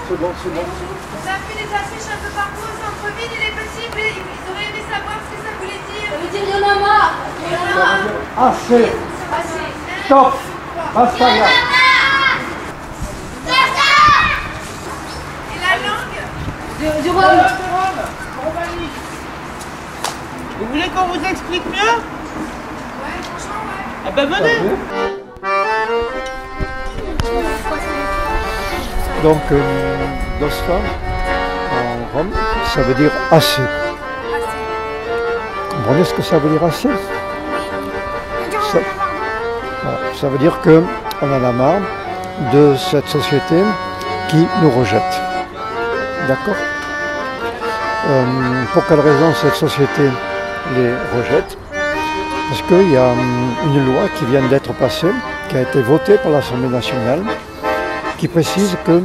C'est bon, c'est bon. On a fait des affiches un peu partout au centre-ville et les petits, ils auraient aimé savoir ce que ça voulait dire. Ça veut dire y'en a marre. Assez. Stop. Basta là. Et la langue? Du rhum. Vous voulez qu'on vous explique mieux? Ouais, franchement, ouais. Eh ben venez. Donc, dosta, en rome, ça veut dire assez. Vous comprenez ce que ça veut dire assez? Ça veut dire qu'on en a marre de cette société qui nous rejette. D'accord? Pour quelle raison cette société les rejette? Parce qu'il y a une loi qui vient d'être passée, qui a été votée par l'Assemblée nationale, qui précise que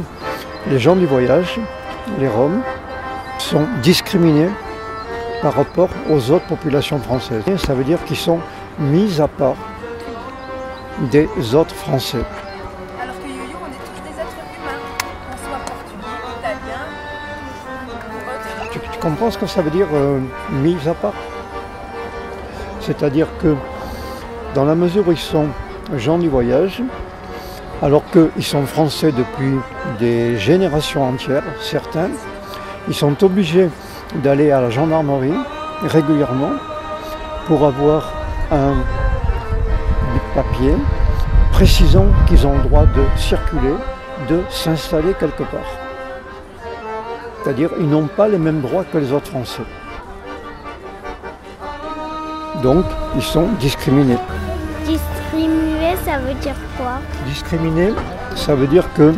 les gens du voyage, les Roms, sont discriminés par rapport aux autres populations françaises. Et ça veut dire qu'ils sont mis à part des autres Français. Alors que yo-yo, on est tous des êtres humains, qu'on soit portugais, italien, ou autre. Tu comprends ce que ça veut dire mis à part? C'est-à-dire que dans la mesure où ils sont gens du voyage, alors qu'ils sont français depuis des générations entières, certains, ils sont obligés d'aller à la gendarmerie régulièrement pour avoir un papier précisant qu'ils ont le droit de circuler, de s'installer quelque part. C'est-à-dire qu'ils n'ont pas les mêmes droits que les autres Français. Donc, ils sont discriminés. Discriminé, ça veut dire quoi? Discriminé, ça veut dire que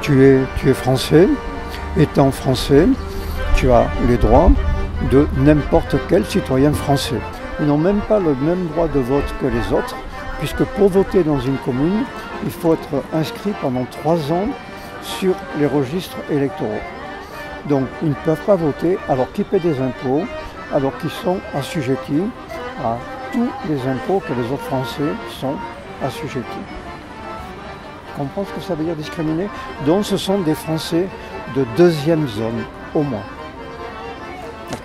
tu es français, étant français, tu as les droits de n'importe quel citoyen français. Ils n'ont même pas le même droit de vote que les autres, puisque pour voter dans une commune, il faut être inscrit pendant 3 ans sur les registres électoraux. Donc ils ne peuvent pas voter alors qu'ils paient des impôts, alors qu'ils sont assujettis à tous les impôts que les autres Français sont assujettis. Tu comprends ce que ça veut dire discriminer? Donc ce sont des Français de deuxième zone, au moins. Ta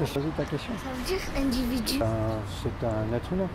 question? Ça veut dire individu. C'est un être humain.